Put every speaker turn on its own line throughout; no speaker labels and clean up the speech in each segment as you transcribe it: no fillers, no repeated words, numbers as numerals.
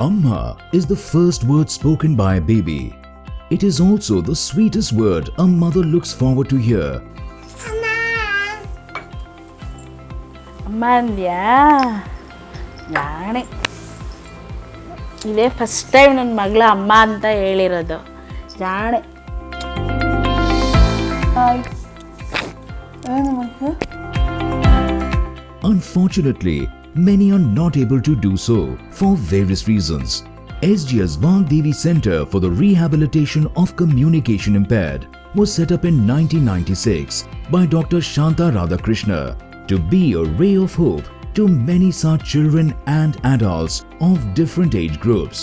Amma is the first word spoken by a baby. It is also the sweetest word a mother looks forward to hear.
ಅಮ್ಮ ಅಂದ್ಯಾ ಜಾಣೆ. ಇದೇ first time ನನ್ನ ಮಗಳ ಅಮ್ಮ ಅಂತ ಹೇಳಿರೋದು. ಜಾಣೆ.
Unfortunately, many are not able to do so for various reasons. SGS Vagdevi Center for the Rehabilitation of Communication Impaired was set up in 1996 by Dr. Shanta Radhakrishna to be a ray of hope to many such children and adults of different age groups.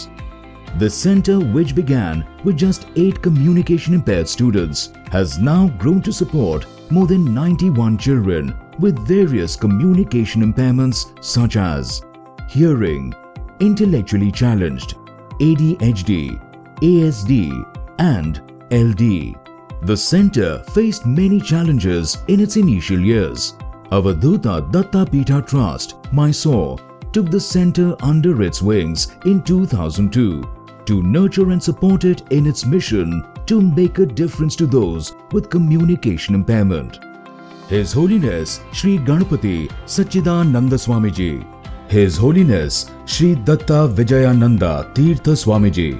The center, which began with just 8 communication impaired students, has now grown to support more than 91 children with various communication impairments such as hearing, intellectually challenged, ADHD, ASD, and LD. The center faced many challenges in its initial years. Avadhuta Datta Pitha Trust, Mysore, took the center under its wings in 2002 to nurture and support it in its mission to make a difference to those with communication impairment. His Holiness Sri Ganapati Sachidananda Swamiji, His Holiness Sri Datta Vijayananda Tirtha Swamiji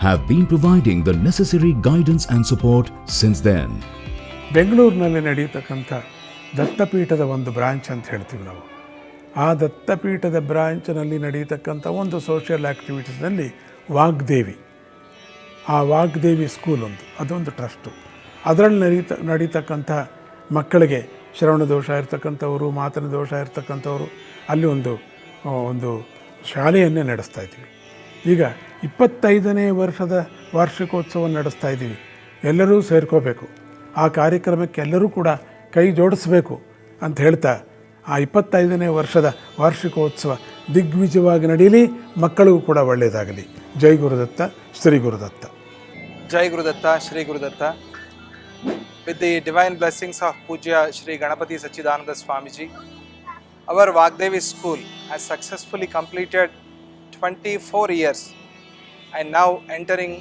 have been providing the necessary guidance and support since then.
ಬೆಂಗಳೂರಿನಲ್ಲಿ ನಡೆಯತಕ್ಕಂಥ ದತ್ತಪೀಠದ ಒಂದು branch ಅಂತ ಹೇಳ್ತೀವಿ ನಾವು. ಆ ದತ್ತಪೀಠದ ಬ್ರಾಂಚ್ನಲ್ಲಿ ನಡೆಯತಕ್ಕಂಥ ಒಂದು social ಆ್ಯಕ್ಟಿವಿಟೀಸ್ನಲ್ಲಿ Vagdevi, ಆ Vagdevi school ಅದೊಂದು trust. ಅದರಲ್ಲಿ ನಡೀತಕ್ಕಂಥ ಮಕ್ಕಳಿಗೆ ಶ್ರವಣ ದೋಷ ಇರ್ತಕ್ಕಂಥವರು, ಮಾತಿನ ದೋಷ ಇರ್ತಕ್ಕಂಥವರು ಅಲ್ಲಿ ಒಂದು ಶಾಲೆಯನ್ನೇ ನಡೆಸ್ತಾ ಇದ್ದೀವಿ. ಈಗ 25ನೇ ವರ್ಷದ ವಾರ್ಷಿಕೋತ್ಸವ ನಡೆಸ್ತಾ ಇದ್ದೀವಿ. ಎಲ್ಲರೂ ಸೇರ್ಕೋಬೇಕು, ಆ ಕಾರ್ಯಕ್ರಮಕ್ಕೆ ಎಲ್ಲರೂ ಕೂಡ ಕೈ ಜೋಡಿಸಬೇಕು ಅಂತ ಹೇಳ್ತಾ ಆ 25ನೇ ವರ್ಷದ ವಾರ್ಷಿಕೋತ್ಸವ ದಿಗ್ವಿಜಯವಾಗಿ ನಡೆಯಲಿ, ಮಕ್ಕಳಿಗೂ ಕೂಡ ಒಳ್ಳೆಯದಾಗಲಿ. ಜೈ Gurudatta, Shri Gurudatta.
Jai Gurudatta, Shri Gurudatta. With the divine blessings of Pujya Shri Ganapati Sachidananda Swamiji, our Vagdevi school has successfully completed 24 years and now entering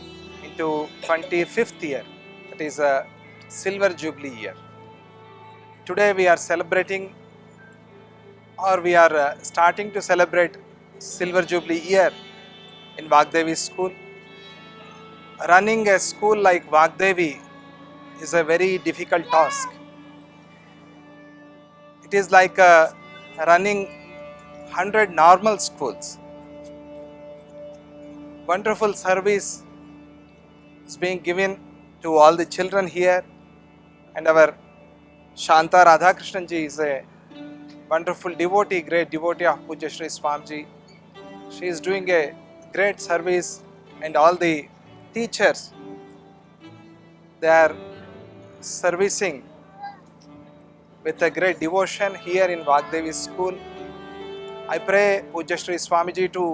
into 25th year. That is a silver jubilee year. Today we are celebrating, or we are starting to celebrate silver jubilee year in Vagdevi school. Running a school like Vagdevi is a very difficult task. It is like running 100 normal schools. Wonderful service is being given to all the children here, and our Shanta Radhakrishnan ji is a wonderful devotee, great devotee of Pujya Shri Swamiji. She is doing a great service, and all the teachers, they are servicing with a great devotion here in Vagdevi school. I pray Pujya Shri Swamiji to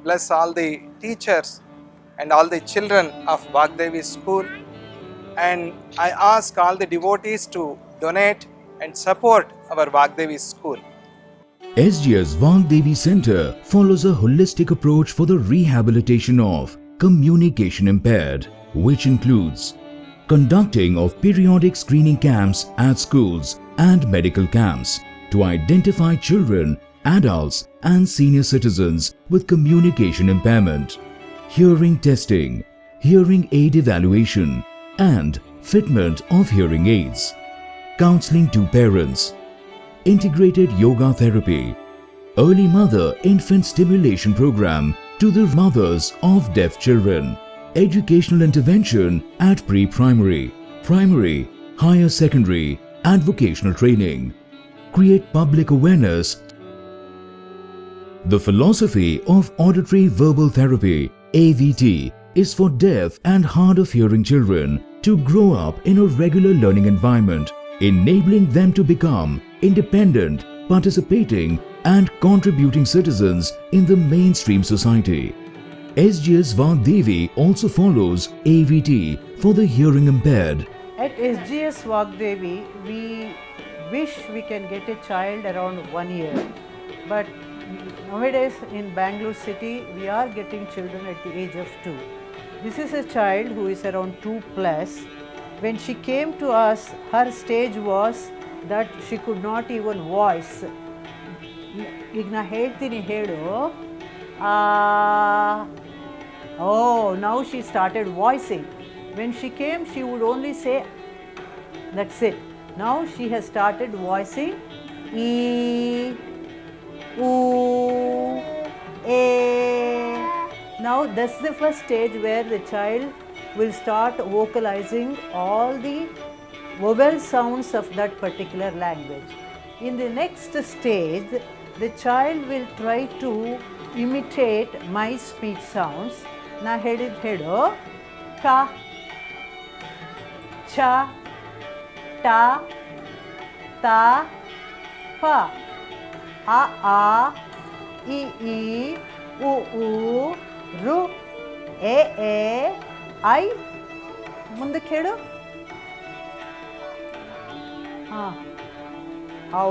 bless all the teachers and all the children of Vagdevi school, and I ask all the devotees to donate and support our Vagdevi school.
SGS Vagdevi Center follows a holistic approach for the rehabilitation of communication impaired, which includes conducting of periodic screening camps at schools and medical camps to identify children, adults and senior citizens with communication impairment, hearing testing, hearing aid evaluation and fitment of hearing aids, counseling to parents, integrated yoga therapy, early mother-infant stimulation program to the mothers of deaf children, educational intervention at pre-primary, primary, higher secondary and vocational training, create public awareness. The philosophy of auditory verbal therapy, AVT, is for deaf and hard of hearing children to grow up in a regular learning environment, enabling them to become independent, participating and contributing citizens in the mainstream society. SGS Vagdevi also follows AVT for the hearing impaired.
At SGS Vagdevi, we wish we can get a child around 1 year, but nowadays in Bangalore city we are getting children at the age of 2. This is a child who is around 2 plus. When she came to us, her stage was that she could not even voice. ಈಗ ನಾ ಹೇಳ್ತೀನಿ ಹೇಳು. Oh, now she started voicing. When she came, she would only say, that's it. Now she has started voicing E, Oo, A. Now that's the first stage where the child will start vocalizing all the vowel sounds of that particular language. In the next stage, the child will try to imitate my speech sounds. Na hedid hedo, ka, cha, ta, ta, pa, a, e, u, ru, e, I. ಮುಂದಕ್ಕೆ ಹೇಳು. ಔ,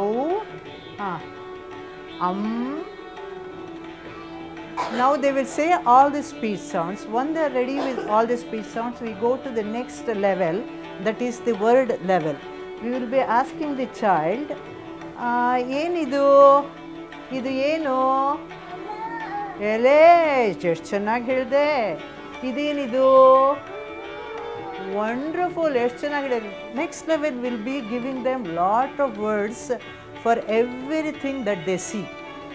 Now they will say all the speech sounds. When they are ready with all the speech sounds, we go to the next level, that is the word level. We will be asking the child, ಏನಿದು, ಇದು ಏನು, ಎಲೆ ಎಷ್ಟು ಚೆನ್ನಾಗಿ ಹೇಳಿದೆ, ಇದೇನಿದು, wonderful, ಎಷ್ಟು ಚೆನ್ನಾಗಿ ಹೇಳಿದೆ. Next level will be giving them lot of words for everything that they see.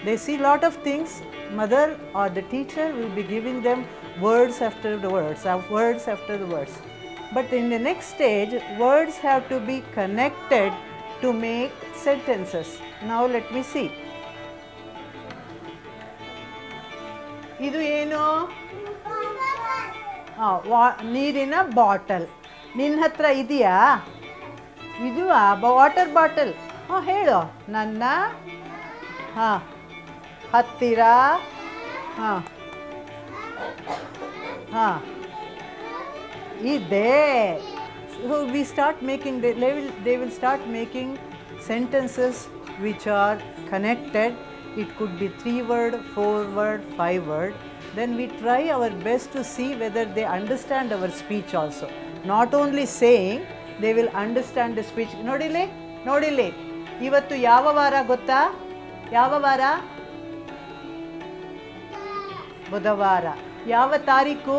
They see lot of things. Mother or the teacher will be giving them words after the words, words after the words. But in the next stage, words have to be connected to make sentences. Now let me see. ಇದು ಏನು, ನೀರಿನ bottle. ನಿನ್ನ ಹತ್ರ ಇದೆಯಾ, ಇದು water bottle. ಹೇಳು, ನನ್ನ ಹತ್ತಿರ ಇದೆ. So we start making, they will start making sentences which are connected. It could be 3 word, 4 word, 5 word. Then we try our best to see whether they understand our speech also. Not only saying, they will understand the speech. ನೋಡಿಲಿ, ಇವತ್ತು ಯಾವ ವಾರ ಗೊತ್ತಾ, ಯಾವ ವಾರ, ಬುಧವಾರ. ಯಾವ ತಾರೀಕು,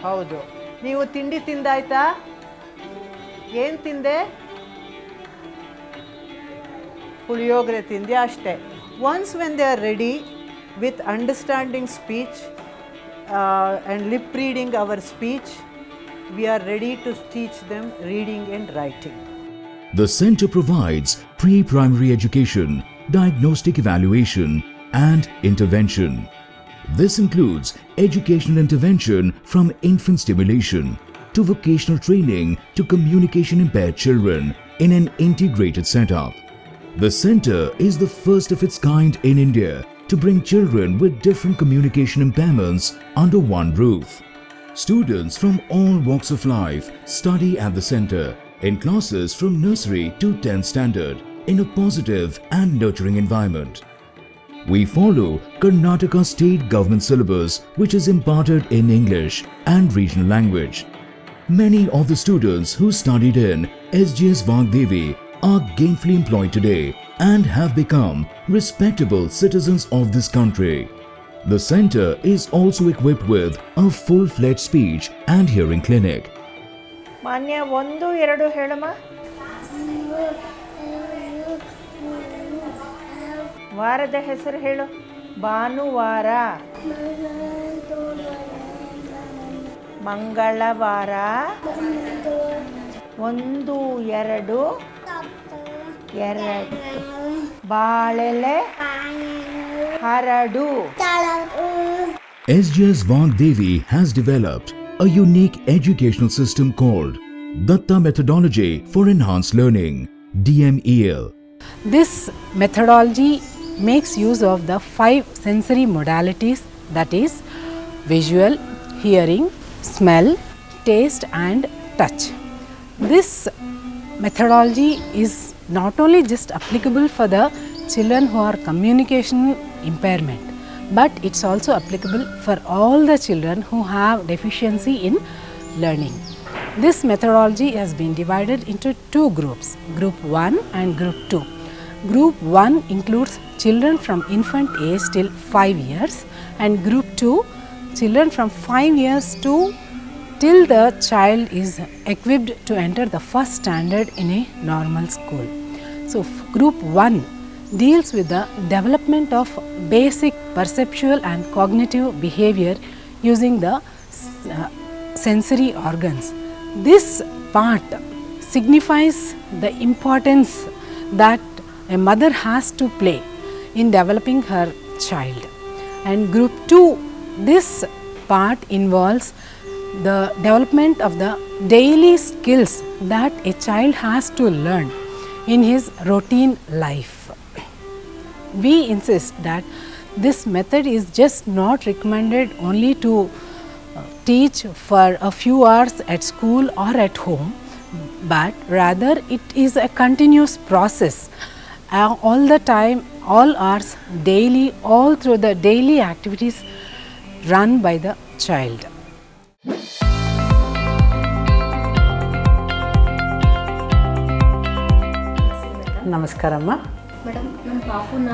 ಹೌದು. ನೀವು ತಿಂಡಿ ತಿಂದಾಯ್ತಾ, ಏನು ತಿಂದೆ, ಪುಳಿಯೋಗರೆ ತಿಂದೆ, ಅಷ್ಟೇ. Once when they are ready with understanding speech and lip reading our speech, we are ready to teach them reading and writing.
The center provides pre-primary education, diagnostic evaluation, and intervention. This includes educational intervention from infant stimulation to vocational training to communication impaired children in an integrated setup. The center is the first of its kind in India to bring children with different communication impairments under one roof. Students from all walks of life study at the center in classes from nursery to 10th standard in a positive and nurturing environment. We follow Karnataka state government syllabus, which is imparted in English and regional language. Many of the students who studied in SGS Vagdevi are gainfully employed today and have become respectable citizens of this country. The center is also equipped with a full-fledged speech and hearing clinic.
ಮಾನ್ಯ 1, 2 ಹೇಳಮ್ಮ. ವಾರದ ಹೆಸರು ಹೇಳು. ಭಾನುವಾರ, ಮಂಗಳವಾರ, 1, 2, 2, ಬಾಳೆಲೆ, ಹರಡು.
SGS Vagdevi has developed a unique educational system called Datta Methodology for Enhanced Learning, DMEL.
This methodology makes use of the 5 sensory modalities, that is visual, hearing, smell, taste and touch. This methodology is not only just applicable for the children who are communication impairment, but it's also applicable for all the children who have deficiency in learning. This methodology has been divided into two groups, Group 1 and Group 2. Group 1 includes children from infant age till 5 years, and Group 2 children from 5 years to till the child is equipped to enter the first standard in a normal school. So, Group 1 deals with the development of basic perceptual and cognitive behavior using the sensory organs. This part signifies the importance that a mother has to play in developing her child. And Group 2, this part involves the development of the daily skills that a child has to learn in his routine life. We insist that this method is just not recommended only to teach for a few hours at school or at home, but rather it is a continuous process all the time, all hours, daily, all through the daily activities run by the child.
ನಮಸ್ಕಾರಮ್ಮ.
Madam, ನಮ್ಮ ಪಾಪುನ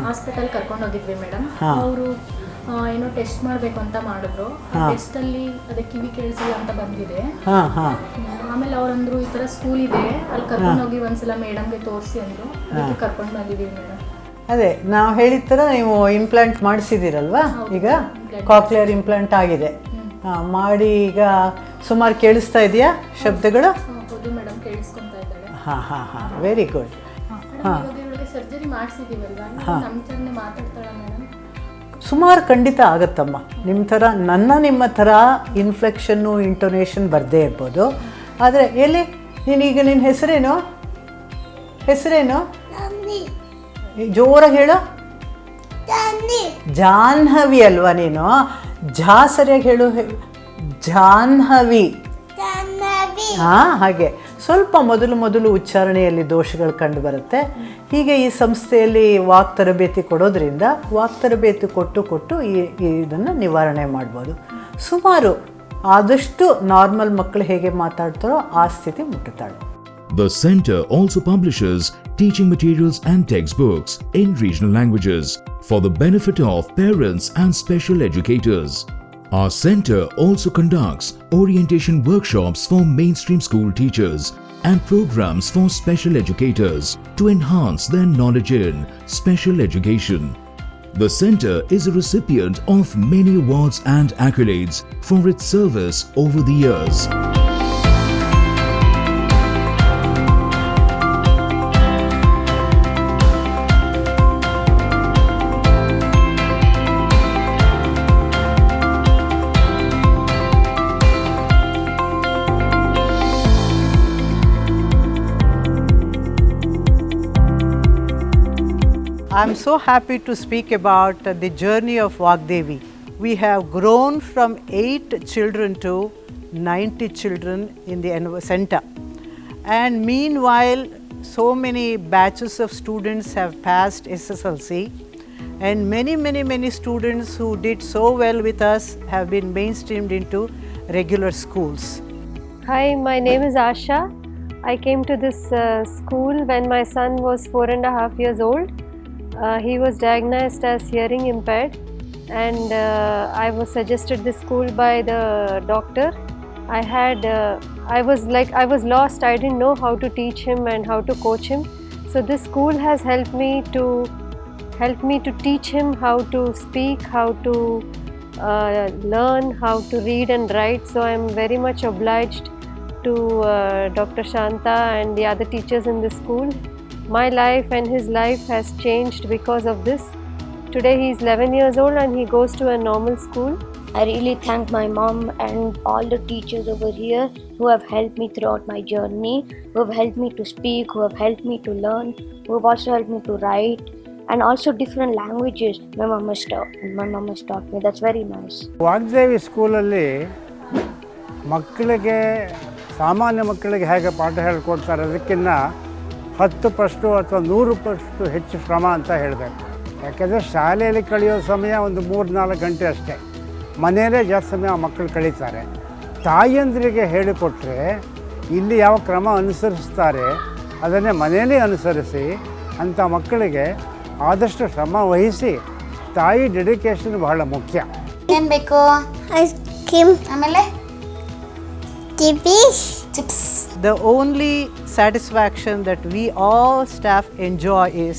hospital ಕರ್ಕೊಂಡು ಹೋಗಿದ್ವಿ madam. ಅವರು ಏನೋ test ಮಾಡಬೇಕು ಅಂತ ಮಾಡಿದ್ರು. ಟೆಸ್ಟಲ್ಲಿ ಅದೇ ಕಿವಿ ಕೇಳಿಸಲ್ಲ ಅಂತ ಬಂದಿದೆ. ಆಮೇಲೆ ಅವರಂದ್ರು ಈ ಥರ ಸ್ಕೂಲ್ ಇದೆ, ಅಲ್ಲಿ ಕರ್ಕೊಂಡು ಹೋಗಿ ಒಂದ್ಸಲ ಮೇಡಮ್ಗೆ ತೋರಿಸಿ ಅಂದರು. ಅದಕ್ಕೆ ಕರ್ಕೊಂಡು ಬಂದಿದ್ದೀವಿ ಮೇಡಮ್.
ಅದೇ ನಾವು ಹೇಳಿದ ಥರ ನೀವು ಇಂಪ್ಲಾಂಟ್ ಮಾಡಿಸಿದ್ದೀರಲ್ವಾ? ಈಗ ಕಾಕ್ಲಿಯರ್ ಇಂಪ್ಲಾಂಟ್ ಆಗಿದೆ. ಮಾಡಿ ಈಗ ಸುಮಾರು ಕೇಳಿಸ್ತಾ ಇದೆಯಾ ಶಬ್ದಗಳು?
ಹೌದು ಮೇಡಮ್, ಕೇಳಿಸ್ಕೊತಾ ಇದ್ದಾಳೆ.
ಹಾಂ, ವೆರಿ ಗುಡ್.
ಸರ್ಜರಿ ಮಾಡಿಸಿದ್ದೀವಲ್ವಾ, ನಮ್ಮ ಥರನೇ ಮಾತಾಡ್ತಾಳ ಮೇಡಮ್?
ಸುಮಾರು ಖಂಡಿತ ಆಗತ್ತಮ್ಮ. ನಿಮ್ಮ ಥರ ನಿಮ್ಮ ಥರ ಇನ್ಫ್ಲೆಕ್ಷನ್ನು ಇಂಟೊನೇಷನ್ ಬರದೇ ಇರ್ಬೋದು. ಆದರೆ ಎಲ್ಲಿ ನೀನೀಗ ನಿನ್ನ ಹೆಸರೇನು? ಜೋರಾಗಿ ಹೇಳು. ಜಾಹ್ನವಿ ಅಲ್ವಾ ನೀನು? ಸರಿಯಾಗಿ ಹೇಳು. ಜಾಹ್ನವಿ. ಹಾಗೆ ಸ್ವಲ್ಪ ಮೊದಲು ಉಚ್ಚಾರಣೆಯಲ್ಲಿ ದೋಷಗಳು ಕಂಡು ಬರುತ್ತೆ. ಹೀಗೆ ಈ ಸಂಸ್ಥೆಯಲ್ಲಿ ವಾಕ್ ತರಬೇತಿ ಕೊಡೋದ್ರಿಂದ ವಾಕ್ ತರಬೇತಿ ಕೊಟ್ಟು ಇದನ್ನು ನಿವಾರಣೆ ಮಾಡ್ಬೋದು. ಸುಮಾರು ಆದಷ್ಟು ನಾರ್ಮಲ್ ಮಕ್ಕಳು ಹೇಗೆ ಮಾತಾಡ್ತಾರೋ ಆ ಸ್ಥಿತಿ ಮುಟ್ಟುತ್ತಾಳೆ.
The center also publishes teaching materials and textbooks in regional languages for the benefit of parents and special educators. Our center also conducts orientation workshops for mainstream school teachers and programs for special educators to enhance their knowledge in special education. The center is a recipient of many awards and accolades for its service over the years.
I am so happy to speak about the journey of Vagdevi. We have grown from 8 children to 90 children in the center. And meanwhile, so many batches of students have passed SSLC, and many students who did so well with us have been mainstreamed into regular schools.
Hi, my name is Asha. I came to this school when my son was 4.5 years old. He was diagnosed as hearing impaired, and I was suggested this school by the doctor. I was lost. I didn't know how to teach him and how to coach him. So this school has helped me to teach him how to speak, how to learn, how to read and write. So I am very much obliged to Dr. Shanta and the other teachers in the school. My life and his life has changed because of this. Today he is 11 years old and he goes to a normal school.
I really thank my mom and all the teachers over here who have helped me throughout my journey, who have helped me to speak, who have helped me to learn, who have also helped me to write, and also different languages my mom has taught me. That's very nice.
Vagdevi ಸ್ಕೂಲಲ್ಲಿ ಮಕ್ಕಳಿಗೆ ಸಾಮಾನ್ಯ ಮಕ್ಕಳಿಗೆ ಹೇಗೆ ಪಾಠ ಹೇಳ್ಕೊಡ್ತಾರೆ ಅದಕ್ಕಿಂತ 10% ಅಥವಾ 100% ಹೆಚ್ಚು ಶ್ರಮ ಅಂತ ಹೇಳಬೇಕು. ಯಾಕೆಂದರೆ ಶಾಲೆಯಲ್ಲಿ ಕಳೆಯೋ ಸಮಯ ಒಂದು 3-4 ಗಂಟೆ ಅಷ್ಟೇ, ಮನೆಯಲ್ಲೇ ಜಾಸ್ತಿ ಸಮಯ ಮಕ್ಕಳು ಕಳೀತಾರೆ. ತಾಯಿಯಂದ್ರಿಗೆ ಹೇಳಿಕೊಟ್ರೆ ಇಲ್ಲಿ ಯಾವ ಕ್ರಮ ಅನುಸರಿಸ್ತಾರೆ ಅದನ್ನೇ ಮನೆಯಲ್ಲೇ ಅನುಸರಿಸಿ ಅಂಥ ಮಕ್ಕಳಿಗೆ ಆದಷ್ಟು ಶ್ರಮ ವಹಿಸಿ ತಾಯಿ ಡೆಡಿಕೇಶನ್ ಬಹಳ ಮುಖ್ಯ.
ಏನು ಬೇಕು? ಐಸ್ ಕ್ರೀಮ್, ಆಮೇಲೆ chips.
The only satisfaction that we all staff enjoy is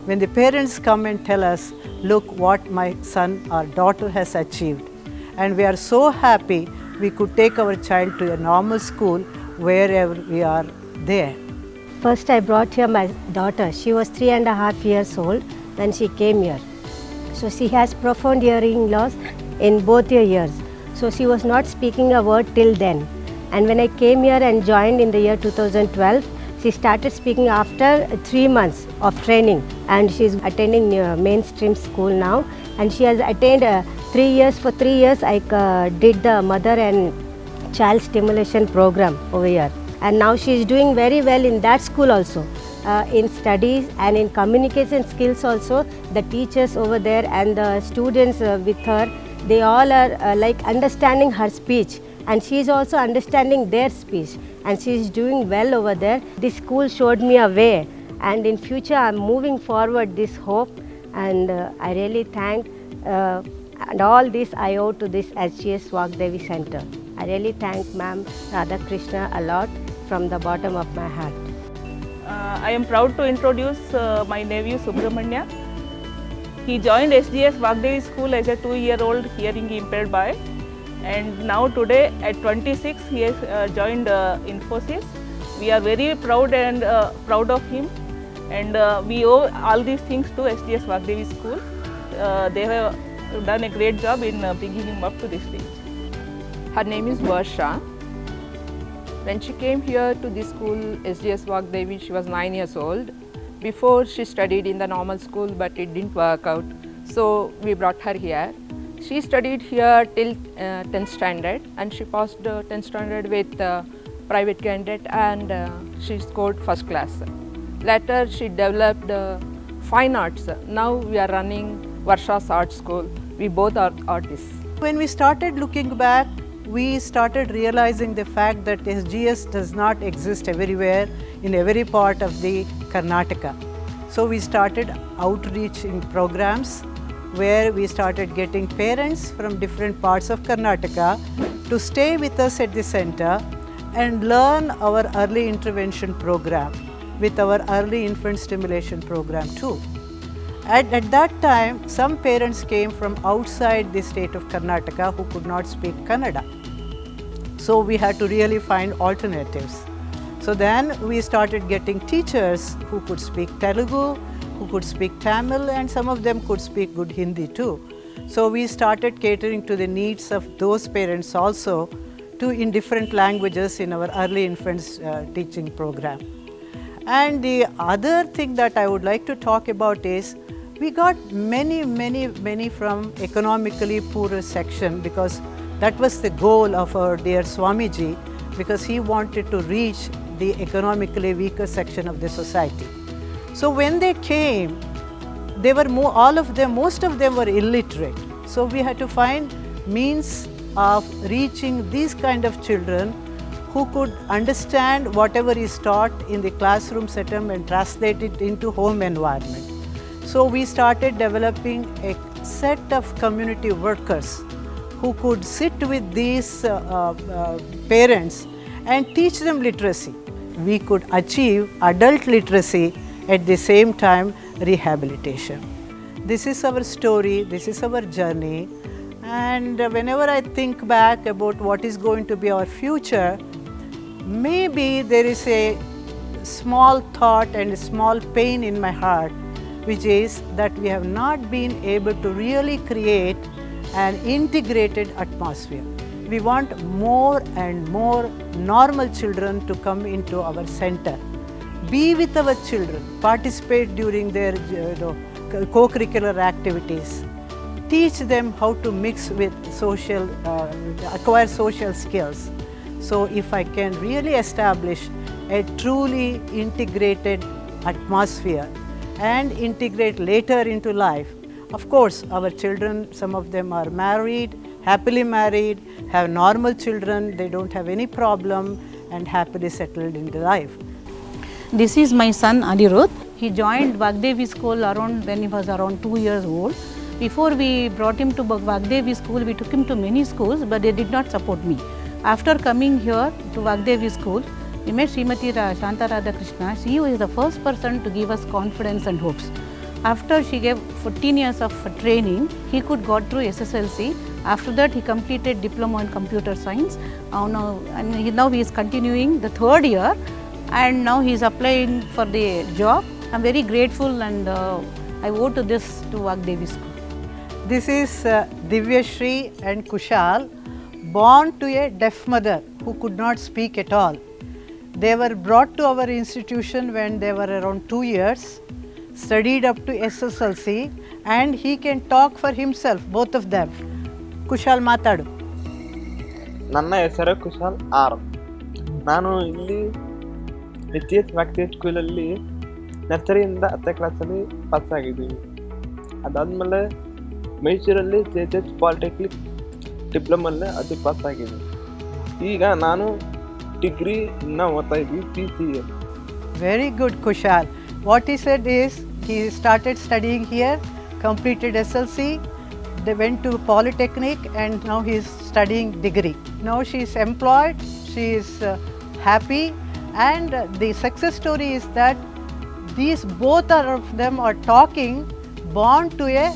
when the parents come and tell us, look what my son or daughter has achieved. And we are so happy we could take our child to a normal school wherever we are there.
First I brought here my daughter. She was 3.5 years old when she came here. So she has profound hearing loss in both her ears. So she was not speaking a word till then. And when I came here and joined in the year 2012, she started speaking after 3 months of training. And she is attending mainstream school now. And she has attained 3 years. For 3 years I did the mother and child stimulation program over here. And now she is doing very well in that school also. In studies and in communication skills also, the teachers over there and the students with her, they all are like understanding her speech, and she is also understanding their speech, and she is doing well over there. This school showed me a way, and in future I am moving forward this hope, and I really thank and all this I owe to this SGS Vagdevi Center. I really thank Ma'am Radhakrishna a lot from the bottom of my heart.
I am proud to introduce my nephew Subramanya. He joined SGS Vagdevi School as a 2-year-old hearing impaired boy, and now today at 26 he has joined Infosys. We are very proud of him, and we owe all these things to SGS Vagdevi School. They have done a great job in bringing him up to this stage.
Her name is Varsha. When she came here to this school, SGS Vagdevi, she was 9 years old. Before she studied in the normal school, but it didn't work out. So we brought her here. She studied here till 10th standard, and she passed 10th standard with private candidate, and she scored first class. Later she developed fine arts. Now we are running Varsha's art school. We both are artists.
When we started looking back, we started realizing the fact that SGS does not exist everywhere in every part of the Karnataka. So we started outreaching programs where we started getting parents from different parts of Karnataka to stay with us at the center and learn our early intervention program with our early infant stimulation program too. At that time, some parents came from outside the state of Karnataka who could not speak Kannada. So we had to really find alternatives. So then we started getting teachers who could speak Telugu, who could speak Tamil, and some of them could speak good Hindi too. So we started catering to the needs of those parents also in different languages in our early infants teaching program. And the other thing that I would like to talk about is we got many from economically poorer section, because that was the goal of our dear Swamiji, because he wanted to reach the economically weaker section of the society. So when they came, they were most of them were illiterate. So we had to find means of reaching these kind of children who could understand whatever is taught in the classroom setting and translate it into home environment. So we started developing a set of community workers who could sit with these parents and teach them literacy. We could achieve adult literacy at the same time rehabilitation. This is our story, this is our journey, and whenever I think back about what is going to be our future, maybe there is a small thought and a small pain in my heart, which is that we have not been able to really create an integrated atmosphere. We want more and more normal children to come into our center, be with our children, participate during their co-curricular activities, teach them how to mix with acquire social skills. So if I can really establish a truly integrated atmosphere and integrate later into life, of course our children, some of them are married, happily married, have normal children, they don't have any problem and happily settled into life.
This is my son Anirudh. He joined Vagdevi school around when he was around 2 years old. Before we brought him to Vagdevi school, we took him to many schools, but they did not support me. After coming here to Vagdevi school, we met Srimati Shanta Radhakrishna. She was the first person to give us confidence and hopes. After she gave 14 years of training, he could got through SSLC. After that, he completed diploma in computer science. Now he is continuing the 3rd year, and now he is applying for the job. I am very grateful, and I owe to this to Vagdevi school.
This is Divyashri and Kushal, born to a deaf mother who could not speak at all. They were brought to our institution when they were around 2 years, studied up to SSLC, and he can talk for himself, both of them. Kushal matadu.
ನನ್ನ ಹೆಸರು Kushal R. ನಾನು ಇಲ್ಲಿ HGS Vagdevi ಸ್ಕೂಲಲ್ಲಿ ನರ್ಸರಿಯಿಂದ 10ನೇ ಕ್ಲಾಸಲ್ಲಿ pass ಆಗಿದ್ದೀನಿ. ಅದಾದಮೇಲೆ ಮೈಸೂರಲ್ಲಿ JHS ಪಾಲಿಟೆಕ್ನಿಕ್ ಡಿಪ್ಲೊಮಲ್ಲಿ ಅದು ಪಾಸ್ ಆಗಿದ್ದೀನಿ. ಈಗ ನಾನು ಡಿಗ್ರಿ ಇನ್ನು ಓದ್ತಾ ಇದ್ದೀನಿ PCA.
Very good, Kushal. What he said is he started studying here, completed SLC, they went to Polytechnic, and now he is studying degree. Now she is employed, she is happy, and the success story is that these both of them are talking, born to a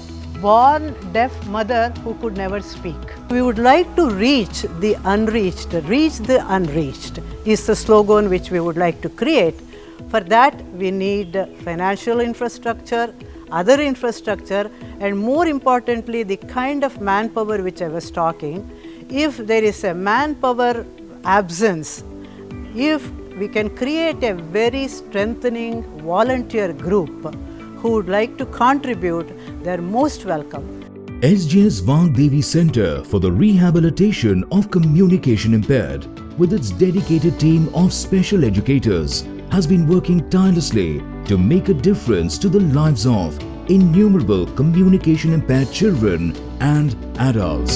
born deaf mother who could never speak. We would like to reach the unreached is the slogan which we would like to create. For that we need financial infrastructure, other infrastructure, and more importantly the kind of manpower which I was talking. If there is a manpower absence, if we can create a very strengthening volunteer group who would like to contribute, they are most welcome.
SGS Vagdevi Center for the Rehabilitation of Communication Impaired, with its dedicated team of special educators, has been working tirelessly to make a difference to the lives of innumerable communication impaired children and adults.